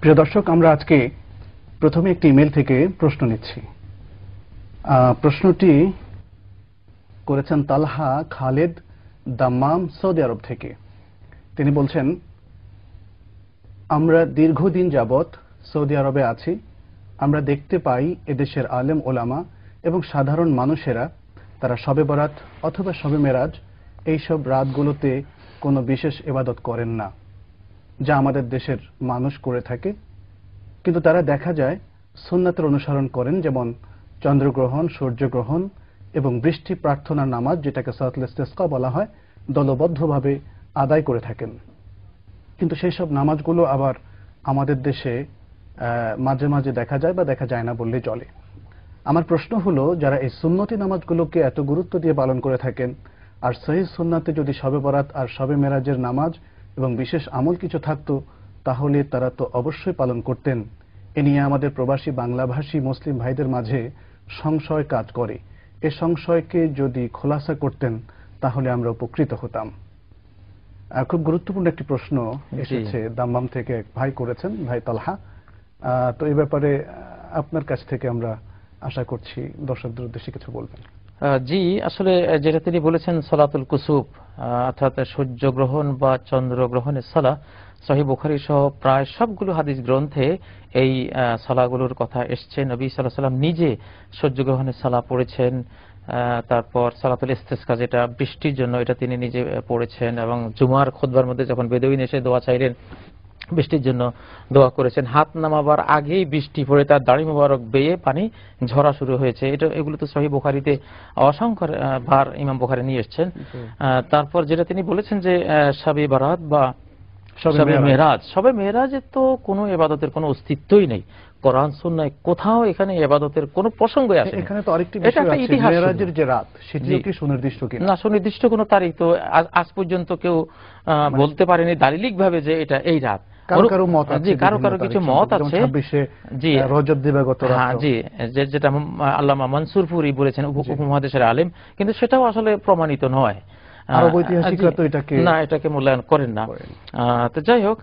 প্রিয় দর্শক, আমরা আজকে প্রথমে একটি ইমেল থেকে প্রশ্ন নিচ্ছি। প্রশ্নটি করেছেন তালহা খালেদ দাম্মাম, সৌদি আরব থেকে। তিনি বলছেন, আমরা দীর্ঘদিন যাবৎ সৌদি আরবে আছি। আমরা দেখতে পাই এদেশের আলেম ওলামা এবং সাধারণ মানুষেরা তারা শবে বরাত অথবা শবে মেরাজ এইসব রাতগুলোতে কোনো বিশেষ ইবাদত করেন না, যা আমাদের দেশের মানুষ করে থাকে। কিন্তু তারা দেখা যায় সুন্নাতের অনুসরণ করেন, যেমন চন্দ্রগ্রহণ, সূর্যগ্রহণ এবং বৃষ্টি প্রার্থনার নামাজ, যেটাকে সালাতুল ইস্তিসকা বলা হয়, দলবদ্ধভাবে আদায় করে থাকেন। কিন্তু সেই সব নামাজগুলো আবার আমাদের দেশে মাঝে মাঝে দেখা যায় বা দেখা যায় না বললে চলে। আমার প্রশ্ন হলো, যারা এই সুন্নতি নামাজগুলোকে এত গুরুত্ব দিয়ে পালন করে থাকেন, আর সহিহ সুন্নাতে যদি শবে বরাত আর শবে মেরাজের নামাজ এবং বিশেষ আমল কিছু থাকতো, তাহলে তারা তো অবশ্যই পালন করতেন। এ নিয়ে আমাদের প্রবাসী বাংলাভাষী মুসলিম ভাইদের মাঝে সংশয় কাজ করে। এ সংশয়কে যদি খোলাসা করতেন তাহলে আমরা উপকৃত হতাম। খুব গুরুত্বপূর্ণ একটি প্রশ্ন এসেছে দাম্মাম থেকে, এক ভাই করেছেন, ভাই তালহা। তো এই ব্যাপারে আপনার কাছ থেকে আমরা আশা করছি দর্শকদের উদ্দেশ্যে কিছু বলবেন। জি, আসলে যেটা তিনি বলেছেন সালাতুল কুসুফ, অর্থাৎ সূর্যগ্রহণ বা চন্দ্রগ্রহণের সালাহ, সহিহ বুখারী সহ প্রায় সবগুলো হাদিস গ্রন্থে এই সালাহগুলোর কথা এসছে। নবী সাল্লাল্লাহু আলাইহি ওয়াসাল্লাম নিজে সূর্যগ্রহণের সালাহ পড়েছেন, তারপর সালাতুল ইস্তিসকা যেটা বৃষ্টির জন্য, এটা তিনি নিজে পড়েছেন, এবং জুমার খুতবার মধ্যে যখন বেদুইন এসে দোয়া চাইলেন বৃষ্টির জন্য দোয়া করেছেন। হাত নামাবার আগেই বৃষ্টি পড়ে তার দাড়ি মোবারক বেয়ে পানি ঝরা শুরু হয়েছে। এগুলো তো সহিহ বুখারীতে অসংখ্য বার ইমাম বুখারী নিয়ে এসেছেন। তারপর যেটা তিনি বলেছেন যে শবে বরাত বা শবে মেরাজ, শবে মেরাজের তো কোনো ইবাদতের কোনো অস্তিত্বই নেই কোরআন সুন্নাহয় কোথাও। এখানে ইবাদতের কোনো প্রসঙ্গই আসে না। এখানে তো আরেকটি বিষয় আছে, মেরাজের যে রাত, সেটিও কি সুনির্দিষ্ট কিনা? না, সুনির্দিষ্ট কোনো তারিখ তো আজ পর্যন্ত কেউ বলতে পারেনি দালিলিকভাবে যে এটা এই রাত। কারো কারো কিছু মত আছে, জি রজব দিবাগত রাত, জি, যেটা আল্লামা মনসুরপুরি বলেছেন, উপমহাদেশের আলেম, কিন্তু সেটাও আসলে প্রমাণিত নয়। আরব ঐতিহাসিকরা তো এটাকে মূল্যায়ন করেন না। তো যাই হোক,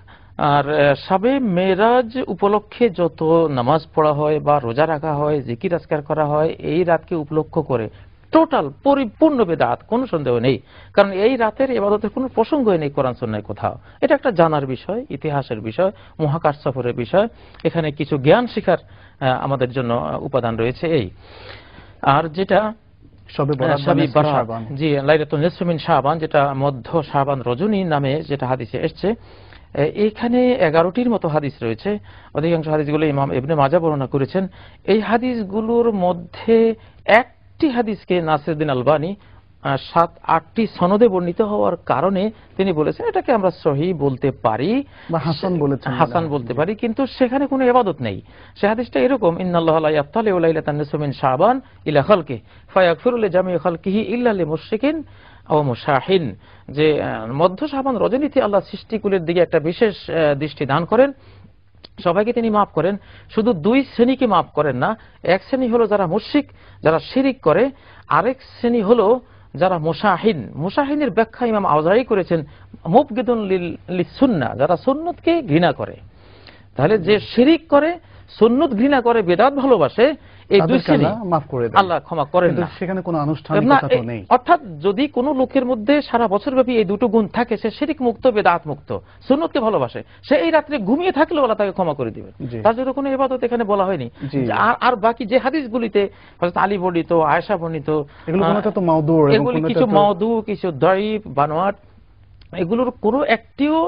আর শবে মেরাজ উপলক্ষে যত নামাজ পড়া হয় বা রোজা রাখা হয়, জিকির আজকার করা হয়, এই রাতকে উপলক্ষ করে টোটাল পরিপূর্ণ বেদাত, কোনো সন্দেহ নেই। কারণ এই রাতের ইবাদতের কোনো প্রসঙ্গই নেই কোরআন সুন্নাহয় কোথাও। এটা একটা জানার বিষয়, ইতিহাসের বিষয়, মহাকাশ সফরের বিষয়। এখানে কিছু জ্ঞান শিখার আমাদের জন্য উপাদান রয়েছে। এই আর যেটা শবে বরাত, জি লাইলাতুন নিসফি মিন শাবান, যেটা মধ্য শাবান রজনী নামে যেটা হাদিসে এসেছে, এইখানে 11টির মতো হাদিস রয়েছে। অধিকাংশ হাদিসগুলো ইমাম ইবনে মাজাহ বর্ণনা করেছেন। এই হাদিসগুলোর মধ্যে একটি হাদিসকে নাসিরউদ্দিন আলবানী 7-8টি সনদে বর্ণিত হওয়ার কারণে তিনি বলেছেন এটাকে আমরা সহিহ বলতে পারি বা হাসান বলতে পারি, কিন্তু সেখানে কোনো ইবাদত নেই। সে হাদিসটা এরকম, ইন্নাল্লাহা লা ইয়াত্তালিউ লাইলাতান নিসফি মিন শাবান ইলা খালকি ফায়াগফিরু লিজামিই খালকিহি ইল্লা লিমুশরিকিন আও মুশাহিন, যে মধ্য শাবান রজনীতে আল্লাহ সৃষ্টিকুলের দিকে একটা বিশেষ দৃষ্টি দান করেন, সবাইকে তিনি মাফ করেন, শুধু দুই শ্রেণীকে মাফ করেন না। এক শ্রেণী হলো যারা মুশরিক, যারা শিরিক করে, আরেক শ্রেণী হলো যারা মুশাহিন। মুশাহিনের ব্যাখ্যা ইমাম আওজাঈ করেছেন মুবগিদুন লিসুন্নাহ, যারা সুন্নতকে ঘৃণা করে। তাহলে যে শিরিক করে, সুন্নত ঘৃণা করে, বেদাত ভালোবাসে, এই দুই শ্রেণী আল্লাহ ক্ষমা করেন না। সেখানে কোনো আনুষ্ঠানিকতা তো নেই। অর্থাৎ যদি কোনো লোকের মধ্যে সারা বছরব্যাপী এই দুটো গুণ থাকে, সে শিরিক মুক্ত, বেদাত মুক্ত, সুন্নতকে ভালোবাসে, সে এই রাত্রে ঘুমিয়ে থাকলেও আল্লাহ তাকে ক্ষমা করে দিবেন। তার জন্য কোনো ইবাদত এখানে বলা হয়নি। আর বাকি যে হাদিসগুলিতে হযরত আলী বর্ণিত, আয়েশা বর্ণিত, এগুলি কিছু মাউদু, কিছু দাঈফ, বানোয়াট, এগুলোর কোনো একটিও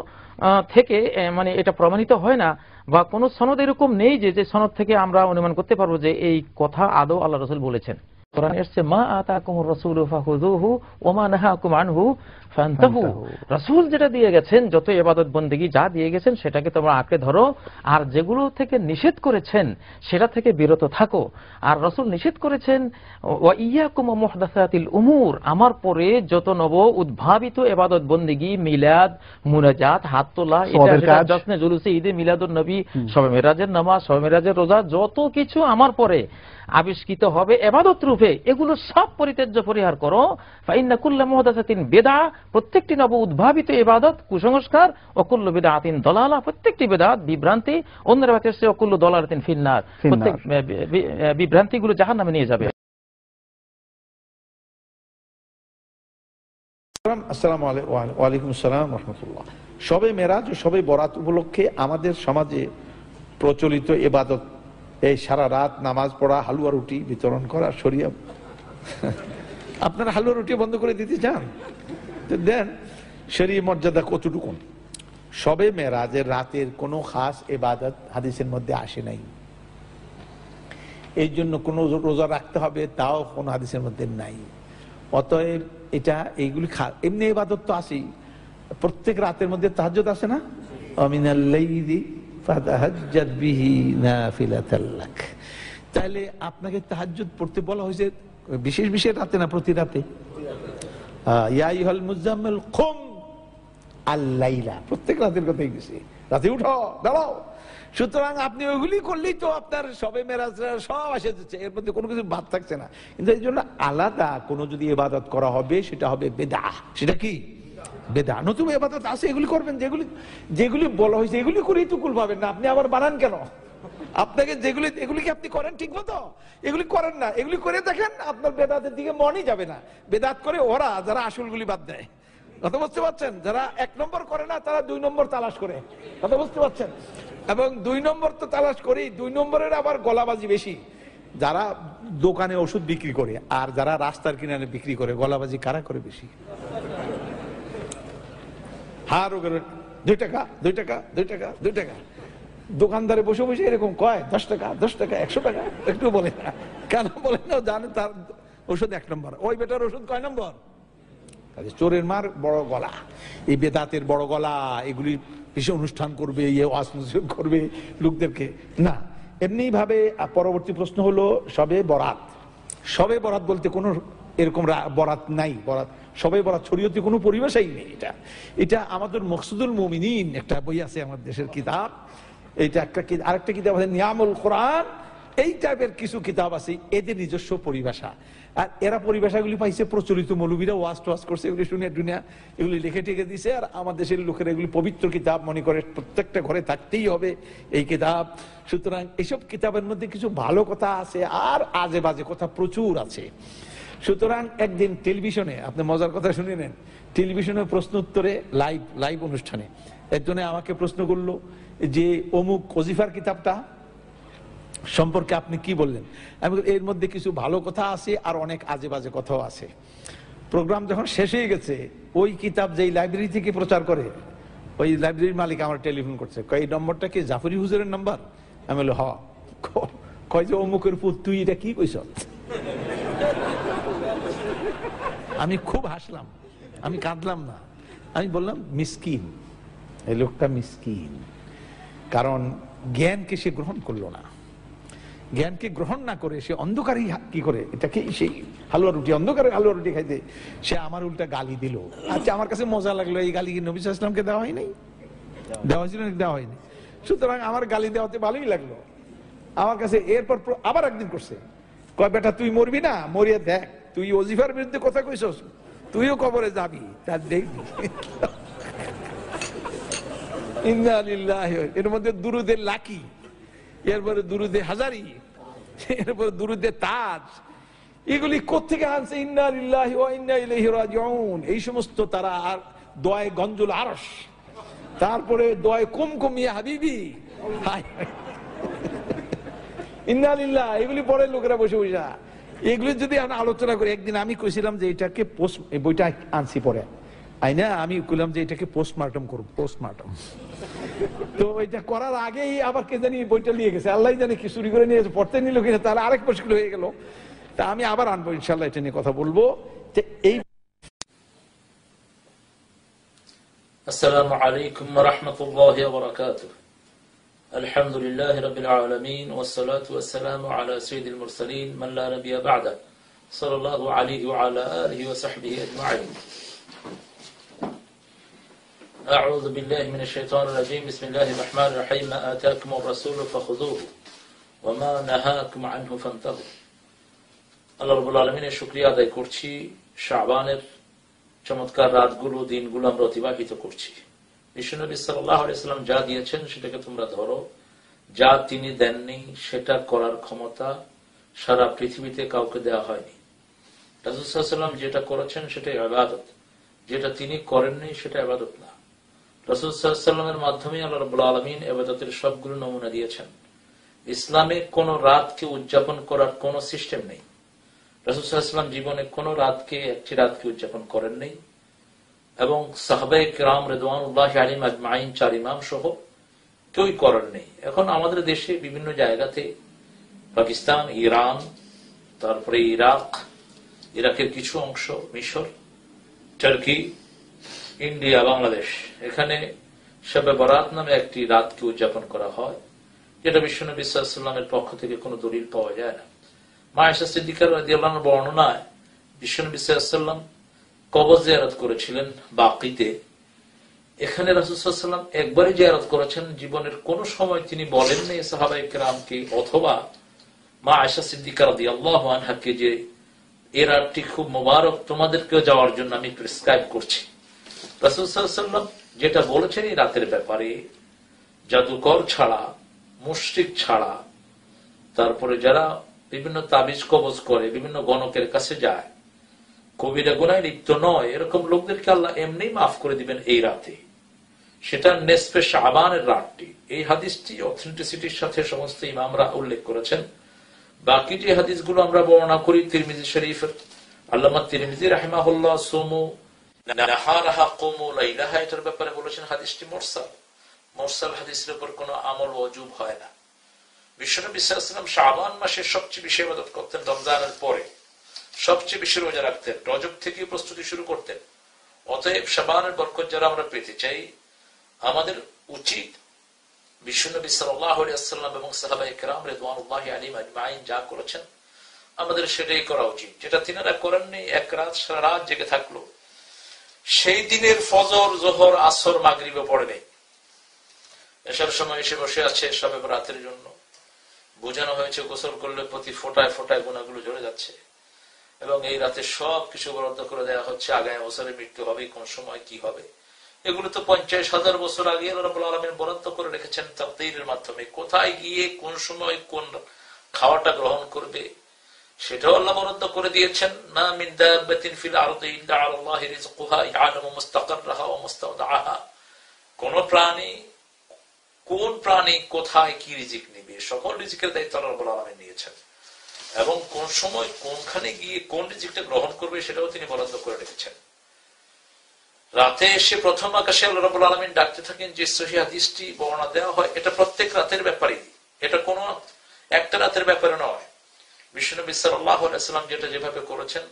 থেকে মানে এটা প্রমাণিত হয় না, বা কোন সনদ এরকম নেই যে সনদ থেকে আমরা অনুমান করতে পারবো যে এই কথা আদৌ আল্লাহ রাসূল বলেছেন। কোরআনে এসেছে মা আতাকুমুর রাসূলু ফাখুযুহু ওয়া মা নাহাকুম আনহু ফান্তাহু। রাসূল যেটা দিয়ে গেছেন, যত ইবাদত বন্দেগী যা দিয়ে গেছেন সেটাকে তোমরা আঁকড়ে ধরো, আর যেগুলো থেকে নিষেধ করেছেন সেটা থেকে বিরত থাকো। আর রাসূল নিষেধ করেছেন ওয়া ইয়াকুম ওয়া মুহদাসাতিল উমুর, আমার পরে যত নব উদ্ভাবিত ইবাদত বন্দেগী, মিলাদ, মুনাজাত, হাত তোলা, এটা জশ্নে জুলুসে, ঈদে মিলাদুন নবী, শবে মেরাজের নামাজ, শবে মেরাজের রোজা, যত কিছু আমার পরে আবিষ্কৃত হবে ইবাদত রূপে, রূপে এগুলো সব পরিত্যাজ্য পরিহার করো। ফাইন্না কুল্লা মুহদাসাতিন বিদআহ, প্রত্যেকটি নব উদ্ভাবিত ইবাদত কুসংস্কার, ও কুল্লু বিদআতিন দলালা, প্রত্যেকটি বিদআত বিভ্রান্তি, অন্য রাতে ও কুল্লু দলালাতিন ফিন্নার, প্রত্যেক বিভ্রান্তিগুলো জাহান্নামে নিয়ে যাবে। আসসালামু আলাইকুম। ওয়ালাইকুম আসসালাম রাহমাতুল্লাহ। শবে মেরাজ ও শবে বরাত উপলক্ষে আমাদের সমাজে প্রচলিত ইবাদত এই সারা রাত নামাজ পড়া, হালুয়া রুটি বিতরণ করা শরিয়া। আপনারা হালুয়া রুটি বন্ধ করে দিতে চান? দেন। শরীয়ত মর্যাদা কতটুকু? শবে মেরাজের রাতের কোনো খাস ইবাদত হাদিসের মধ্যে আসে নাই। এই জন্য কোনো রোজা রাখতে হবে তাও কোনো হাদিসের মধ্যে নাই। অতএব এটা এইগুলি এমনি ইবাদত তো আসেই। প্রত্যেক রাতের মধ্যে তাহাজ্জুদ আছে না? আমিনাল লাইলি ফাতাহাজ্জাদ বিহি নাফিলাতাল লাক। তাহলে আপনাকে তাহাজ্জুদ পড়তে বলা হয়েছে বিশেষ বিশেষ রাতে না প্রতি রাতে? ইয়া আইয়ুহাল মুজাম্মিল কুম আল লাইলা, প্রত্যেক রাতের কথাই গেছে, রাতে উঠো দাঁড়াও। সুতরাং আপনি ওইগুলি করলেই তো আপনার সবে মেরাজ সব এসে যাচ্ছে, এর মধ্যে কোনো কিছু বাদ থাকছে না। কিন্তু এই জন্য আলাদা কোনো যদি ইবাদত করা হবে সেটা হবে বেদাহ। সেটা কি? বেদাহ। নতুন ইবাদত আছে, এগুলি করবেন। যেগুলি যেগুলি বলা হয়েছে এগুলি করেই তো কুল পাবেন না। আপনি আবার বানান কেন? আপনাকে যেগুলি এগুলি কি আপনি করেন ঠিক মতো? এগুলি করেন না, এগুলি করে দেখেন আপনার বেদাতের দিকে মনই যাবে না। বেদাত করে ওরা যারা আসলগুলি বাদ দেয়। কথা বুঝতে পারছেন? যারা 1 নম্বর করে না তারা 2 নম্বর তালাশ করে। কথা বুঝতে পারছেন? এবং 2 নম্বর তো তালাশ করি, 2 নম্বরের আবার গলাবাজি বেশি। যারা দোকানে ওষুধ বিক্রি করে আর যারা রাস্তার কিনারে বিক্রি করে, গলাবাজি কারা করে বেশি? হার 2 টাকা 2 টাকা 2 টাকা 2 টাকা। দোকানদারে বসে বসে এরকম কয় 10 টাকা 10 টাকা 100 টাকা। একটু বলে না কেন? বলে না, জানে তার ওষুধ 1 নম্বর, ওই বেটার ওষুধ কয় নম্বর? চোরের মার বড় গলা, এই বেদাতের বড় গলা, এগুলি বিশেষ অনুষ্ঠান করবে, করবে লোকদেরকে না। এমনি ভাবে পরবর্তী প্রশ্ন হলো শবে বরাত। শবে বরাত বলতে কোনো এরকম বরাত নাই। বরাত শবে বরাত শরীয়তে কোনো পরিবেশই নেই। এটা আমাদের মকসুদুল মুমিনিন একটা বই আছে, আমার দেশের কিতাব। এইটা একটা, আরেকটা কিতাব আছে নিয়ামুল কোরআন। এই টাইপের কিছু কিতাব আছে, এদের নিজস্ব পরিভাষা। আর এরা পরিভাষাগুলি পাইছে প্রচলিত মৌলবীরা ওয়াজ টোয়াজ করছে, এগুলি শুনে দুনিয়া এগুলি লিখে টেকে দিছে। আর আমার দেশের লোকেরা এগুলি পবিত্র কিতাব মনে করে, প্রত্যেকটা ঘরে থাকতেই হবে এই কিতাব। সুতরাং এইসব কিতাবের মধ্যে কিছু ভালো কথা আছে আর আজে বাজে কথা প্রচুর আছে। সুতরাং একদিন টেলিভিশনে, আপনি মজার কথা শুনে নেন, টেলিভিশনের প্রশ্ন উত্তরে লাইভ অনুষ্ঠানে একজনে আমাকে প্রশ্ন করলো যে অমুক ওজিফার কিতাবটা সম্পর্কে আপনি কি বললেন? আমি এর মধ্যে কিছু ভালো কথা আছে আর অনেক আজে বাজে কথাও আছে। প্রোগ্রাম যখন শেষ হয়ে গেছে, ওই কিতাব যেই লাইব্রেরি থেকে প্রচার করে, ওই লাইব্রেরির মালিক আমার টেলিফোন করছে, কয় এই নম্বরটা কি জাফরি হুজুরের নাম্বার? আমি বললাম হ। কয় যে অমুকের পুত, তুই এটা কি কইছ? আমি খুব হাসলাম, আমি কাঁদলাম না। আমি বললাম মিসকিন, এই লোকটা মিসকিন, কারণ জ্ঞানকে সে গ্রহণ করলো না। জ্ঞানকে গ্রহণ না করে সে অন্ধকারই কি করে, এটাকে সেই হালুয়া রুটি, অন্ধকারে হালুয়া রুটি খাইতে সে আমার উল্টা গালি দিল। আচ্ছা, আমার কাছে মজা লাগলো, এই গালি কি নবী সাল্লাল্লাহু আলাইহি ওয়াসাল্লামকে দেওয়া হয়নি? দেওয়া হয়েছিল নাকি? দেওয়া হয়নি। সুতরাং আমার গালি দেওয়াতে ভালোই লাগলো আমার কাছে। এরপর আবার একদিন করছে, কয় বেটা তুই মরবি না, মরিয়া দেখ, তুই ওজিফার বিরুদ্ধে কথা কইছস, তুইও কবরে যাবি, তার দেখবি। ইন্না লিল্লাহি, এর মধ্যে দুরুদের লাকি, এরপরে দুরুদে হাজারি, এরপরে দুরুদে তাজ, এগুলি কোত্থেকে আনছে? ইন্না লিল্লাহি ওয়া ইন্না ইলাইহি রাজিউন। এই সমস্ত তারা আর দোয়ায়ে গঞ্জুল আরশ, তারপরে দোয়ায়ে কুমকুম ইয়া হাবিবি, ইন্না লিল্লাহ, এগুলি পড়ে লোকেরা বসে বসে। এগুলি যদি আমরা আলোচনা করি, একদিন আমি কইছিলাম যে এটাকে বইটা আনছি পরে আইনা, আমি কইলাম যে এটাকে পোস্টমার্টম করব, পোস্টমার্টম। তো এটা করার আগেই আবার কে জানি বইটা নিয়ে গেছে, আল্লাহ জানে কি চুরি করে নিয়ে গেছে, পড়তে নিল কিনা, তাহলে আরেক মুশকিল হয়ে গেল। তা আমি আবার আনবো ইনশাআল্লাহ, এটা নিয়ে কথা বলবো। যে এই السلام عليكم ورحمة الله وبركاته. الحمد لله رب العالمين والصلاة والسلام على سيد المرسلين من لا نبي بعده صلى الله عليه وعلى آله وصحبه أجمعين. أعوذ بالله من الشيطان الرجيم. بسم الله الرحمن الرحيم. ما آتاكم الرسول فخذوه وما نهاكم عنه فانتهوا. আল্লাহ রাব্বুল আলামিনের শুকরিয়া আদায় করছি, শাবানের চমৎকার রাতগুলো দিনগুলো আমরা অতিবাহিত করছি। বিশ্বনবী সাল্লাল্লাহু আলাইহি ওয়াসাল্লাম যা দিয়েছেন সেটাকে তোমরা ধরো, যা তিনি দেননি সেটা করার ক্ষমতা সারা পৃথিবীতে কাউকে দেওয়া হয়নি। রাসূল সাল্লাল্লাহু আলাইহি ওয়াসাল্লাম যেটা করেছেন সেটাই ইবাদত, যেটা তিনি করেননি সেটা ইবাদত না। রাসূল সাল্লাল্লাহু আলাইহি ওয়াসাল্লামের মাধ্যমে আল্লাহ রাব্বুল আলামিন ইবাদতের সবগুলো নমুনা দিয়েছেন। ইসলামে কোন রাতকে উদযাপন করার কোন সিস্টেম নেই। রাসূল সাল্লাল্লাহু আলাইহি ওয়াসাল্লাম জীবনে কোন একটি রাতকে উদযাপন করেন নাই, এবং সাহাবায়ে কেরাম রিদওয়ানুল্লাহি আলাইহিম আজমাইন 4 ইমাম সহ কেউই করেন নাই। এখন আমাদের দেশে বিভিন্ন জায়গাতে, পাকিস্তান, ইরান, তারপরে ইরাকের কিছু অংশ, মিশর, টার্কি, ইন্ডিয়া, বাংলাদেশ, এখানে শবে বরাত নামে একটি রাতকে উদযাপন করা হয়, যেটা বিশ্বনবী সাল্লাল্লাহু আলাইহি ওয়াসাল্লামের পক্ষ থেকে কোনো দলিল পাওয়া যায় না। মা আয়েশা সিদ্দিকা রাদিয়াল্লাহু আনহার বর্ণনায় বিশ্বনবী সাল্লাল্লাহু আলাইহি ওয়াসাল্লাম কবর জিয়ারত করেছিলেন বাকিতে। এখানে রাসূল সাল্লাল্লাহু আলাইহি ওয়াসাল্লাম একবারই জিয়ারত করেছেন, জীবনের কোন সময় তিনি বলেন নাই সাহাবায়ে কেরামকে অথবা মা আয়েশা সিদ্দিকা রাদিয়াল্লাহু আনহাকে যে এই রাতটি খুব মোবারক, তোমাদেরকেও যাওয়ার জন্য আমি প্রেসক্রাইব করছি। রাসূল সাল্লাল্লাহু আলাইহি ওয়াসাল্লাম যেটা বলেছেন এই রাতের ব্যাপারে, জাদুকর ছাড়া, মুশরিক ছাড়া, তারপরে যারা বিভিন্ন তাবিজ কবজ করে, বিভিন্ন গণকের কাছে যায়, কবিরা গুনায় লিপ্ত নয়, এরকম লোকদেরকে আল্লাহ এমনি মাফ করে দিবেন এই রাতে। সেটা নেসফে শাবানের রাতটি। এই হাদিসটি অথেন্টিসিটির সাথে সমস্ত ইমামরা উল্লেখ করেছেন। বাকি যে হাদিসগুলো আমরা বর্ণনা করি তিরমিজি শরীফের, আল্লামা তিরমিজি রাহিমাহুল্লাহ সুমু নাহারাহা কুমু লাইলাহা এটার ব্যাপারে বলেছেন হাদিসটি মুরসাল। মুরসাল হাদিসের উপর কোনো আমল ওয়াজিব হয় না। বিশ্বনবী সাল্লাল্লাহু আলাইহি ওয়াসাল্লাম শাবান মাসে সবচেয়ে বেশি ইবাদত করতেন, রমজানের পরে সবচেয়ে বেশি রোজা রাখতেন, রজব থেকে প্রস্তুতি শুরু করতেন। অতএব শাবানের বরকত যারা আমরা পেতে চাই, আমাদের উচিত বিশ্বনবী সাল্লাল্লাহু আলাইহি ওয়াসাল্লাম এবং সাহাবায়ে কেরাম রিদওয়ানুল্লাহি আলাইহিম আজমাইন যা করেছেন আমাদের সেটাই করা উচিত। যেটা তিনারা করেননি, এক রাত সারা রাত জেগে থাকলো, সেই দিনের ফজর, যোহর, আসর, মাগরিবে পড়ে নেই, এসব সময় এসে বসে আছে শবে বরাতের জন্য। বোঝানো হয়েছে গোসল করলে প্রতি ফোঁটায় ফোঁটায় গুনাহগুলো ঝরে যাচ্ছে, এবং এই রাতে সব কিছু বরাদ্দ করে দেওয়া হচ্ছে, আগামী বছরে মৃত্যু হবে, কোন সময় কি হবে। এগুলো তো 50,000 বছর আগে আল্লাহ রাব্বুল আলামিন বরাদ্দ করে রেখেছেন তাকদীরের মাধ্যমে। কোথায় গিয়ে কোন সময় কোন খাওয়াটা গ্রহণ করবে সেটাও আল্লাহ বরাদ্দ করে দিয়েছেন। না মিন দাব্বাতিন ফিল আরদি ইল্লা আলাল্লাহি রিজকুহা ইয়ালামু মুস্তাকাররাহা ওয়া মুস্তাওদাআহা। কোন প্রাণী কোথায় কি রিজিক নেবে, সকল রিজিকের দায়িত্ব আল্লাহ রাব্বুল আলামিন নিয়েছেন, এবং কোন সময় কোনখানে গিয়ে কোন রিজিকটা গ্রহণ করবে সেটাও তিনি বরাদ্দ করে রেখেছেন। রাতে এসে প্রথম আকাশে আল্লাহ রাব্বুল আলামিন ডাকতে থাকেন, যে সহিহ হাদিসটি বর্ণনা দেওয়া হয় এটা প্রত্যেক রাতের ব্যাপারে, এটা কোনো একটা রাতের ব্যাপারে নয়। বিশ্বনবী সাল্লাল্লাহু আলাইহি ওয়াসাল্লাম যেটা যেভাবে করেছেন,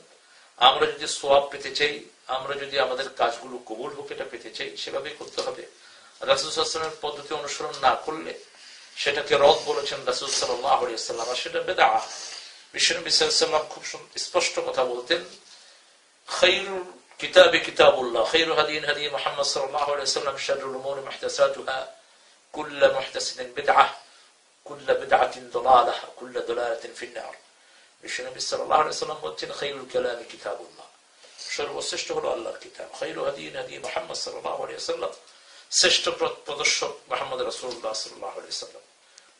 আমরা যদি সওয়াব পেতে চাই, আমরা যদি আমাদের কাজগুলো কবুল হোক এটা পেতে চাই, সেভাবেই করতে হবে। রাসূল সাল্লাল্লাহু আলাইহি ওয়াসাল্লামের পদ্ধতি অনুসরণ না করলে সেটাকে রদ বলেছেন রাসূল সাল্লাল্লাহু আলাইহি ওয়াসাল্লাম, আর সেটা বিদআহ। বিশ্বনবী সাল্লাল্লাহু আলাইহি ওয়াসাল্লাম খুব স্পষ্ট কথা বলতেন, খায়রুল কিতাবি কিতাবুল্লাহ, খায়রু হাদিন হাদি মুহাম্মদ সাল্লাল্লাহু আলাইহি ওয়াসাল্লাম, শাররুল উমুরি মুহদাসাতুহা, কুল্লু মুহদাসাতিন বিদআহ, কুল্লু বিদআতিন দালালাহ, কুল্লু দালালাতিন ফিন-নার। বিশ্বনবী সাল্লাল্লাহু আলাইহি ওয়াসাল্লাম বলছেন, খায়রুল কালামি কিতাবুল্লাহ, সর্বশ্রেষ্ঠ হলো আল্লাহর কিতাব। খায়রু হাদিন হাদি মুহাম্মদ সাল্লাল্লাহু আলাইহি ওয়াসাল্লাম, শ্রেষ্ঠ প্রদর্শক মুহাম্মদ রাসূলুল্লাহ সাল্লাল্লাহু আলাইহি ওয়াসাল্লাম।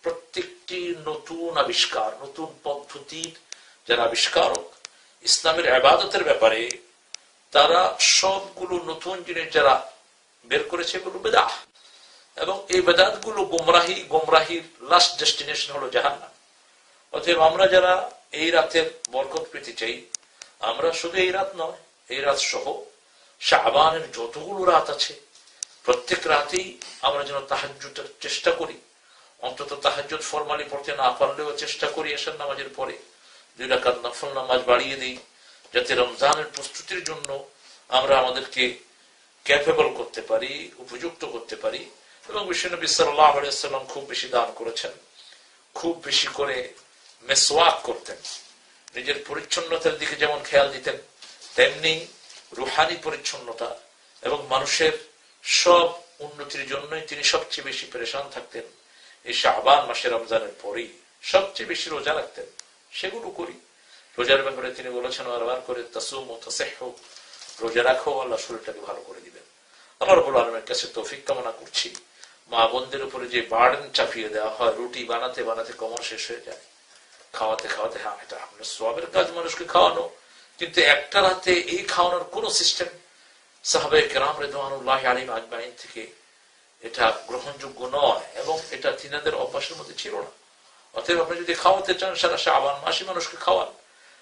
প্রত্যেকটি নতুন আবিষ্কার, নতুন পদ্ধতির যারা আবিষ্কারক ইসলামের ইবাদতের ব্যাপারে, তারা সবগুলো নতুন জিনিস যারা বের করেছে এগুলো বিদআহ, এবং এই বিদআতগুলো গোমরাহির লাস্ট ডেস্টিনেশন হলো জাহান্নাম। অতএব আমরা যারা এই রাতের বরকত পেতে চাই, আমরা শুধু এই রাত নয়, এই রাত সহ শাবানের যতগুলো রাত আছে প্রত্যেক রাতেই আমরা যেন তাহাজ্জুদের চেষ্টা করি, অন্তত তাহাজ্জুদ ফরমালি পড়তে না পারলেও চেষ্টা করি এশার নামাজের পরে 2 রাকাত নফল নামাজ বাড়িয়ে দিই, যাতে রমজানের প্রস্তুতির জন্য আমরা আমাদেরকে ক্যাপেবল করতে পারি, উপযুক্ত করতে পারি। এবং বিশ্বনবী সাল্লাল্লাহু আলাইহি ওয়াসাল্লাম খুব বেশি দান করেছেন, খুব বেশি করে মেসওয়াক করতেন। নিজের পরিচ্ছন্নতার দিকে যেমন খেয়াল দিতেন, তেমনি রুহানি পরিচ্ছন্নতা এবং মানুষের সব উন্নতির জন্যই তিনি সবচেয়ে বেশি পেরেশান থাকতেন। এই শাবান মাসে রমজানের পরেই সবচেয়ে বেশি রোজা রাখতেন, সেগুলো করি। রোজার ব্যাপারে তিনি বলেছেন বারবার করে, তাসুমু তাসিহু, রোজা রাখো, আল্লাহ শরীরটাকে ভালো করে দিবেন। আল্লাহ রাব্বুল আলামিনের কাছে তৌফিক কামনা করছি। মা বোনদের উপরে যে বার্ডেন চাপিয়ে দেওয়া হয়, রুটি বানাতে বানাতে কোমর শেষ হয়ে যায়, খাওয়াতে খাওয়াতে, হ্যাঁ এটা আপনার সওয়াবের কাজ মানুষকে খাওয়ানো, কিন্তু একটা রাতে এই খাওয়ানোর কোন সিস্টেম সাহাবায়ে কেরাম রিদওয়ানুল্লাহি আলাইহিম আজমাইন থেকে এটা গ্রহণযোগ্য নয়, এবং এটা তিনাদের অভ্যাসের মধ্যে ছিল না। অতএব আপনি যদি খাওয়াতে চান, সারা শাবান মাসে মানুষকে খাওয়ান,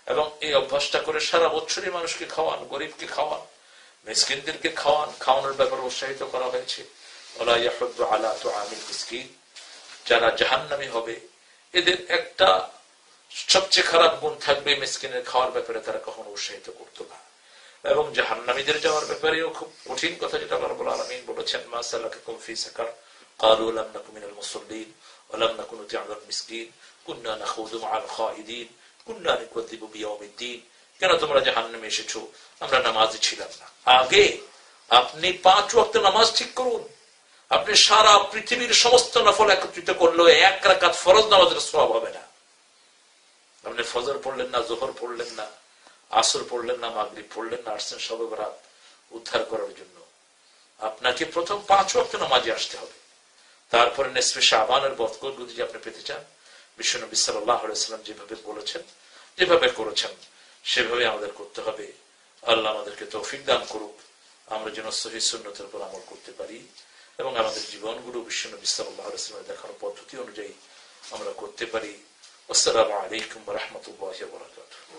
এবং এই অভ্যাসটা করে সারা বছরই মানুষকে খাওয়ান, গরিবকে খাওয়ান, মিসকিনদেরকে খাওয়ান। খাওয়ানোর ব্যাপারে উৎসাহিত করা হয়েছে, ওয়ালা ইয়াহুদ্দু আলা তুআমিল মিসকিন, যারা জাহান্নামী হবে এদের একটা সবচেয়ে খারাপ গুণ থাকবে, মিসকিনের খাওয়ার ব্যাপারে তারা কখনো উৎসাহিত করতো না। এবং জাহান্নামীদের যাওয়ার ব্যাপারেও খুব কঠিন কথা, যেটা আল্লাহ রাব্বুল আলামিন বলেছেন, মা সালাকাকুম ফি সাকার ক্বালু লাম নাকু মিনাল মুসাল্লিন ওয়া লাম নাকু নুতি'মুল মিসকিন কুননা নাখুযু মা'আল খাইদিন কুননা নাকুযিবু বিয়াউমিদ্দিন। কেন তোমরা জাহান্নামে এসেছো? আমরা নামাজি ছিলাম না। আগে আপনি 5 ওয়াক্ত নামাজ ঠিক করুন, আপনি সারা পৃথিবীর সমস্ত নফল একত্রিত করলেও এক রাকাত ফরজ নামাজের সওয়াব হবে না। আপনি ফজর পড়লেন না, যোহর পড়লেন না, আসর পড়লেন না, মাগরিব পড়লেন না, আসছেন শবে বরাত উদ্ধার করার জন্য। আপনাকে প্রথম 5 ওয়াক্ত নামাজে আসতে হবে, তারপরে নিসফে শাবানের বরকত যদি আপনি পেতে চান, বিশ্বনবী সাল্লাল্লাহু আলাইহি ওয়াসাল্লাম যেভাবে বলেছেন, যেভাবে করেছেন, সেভাবে আমাদের করতে হবে। আল্লাহ আমাদেরকে তৌফিক দান করুক, আমরা যেন সহিহ সুন্নতের উপর আমল করতে পারি, এবং আমাদের জীবনগুলো বিশ্বনবী সাল্লাল্লাহু আলাইহি ওয়াসাল্লামের দেখানো পদ্ধতি অনুযায়ী আমরা করতে পারি। আসসালামু আলাইকুম ওয়া রাহমাতুল্লাহি ওয়া বারাকাতুহু।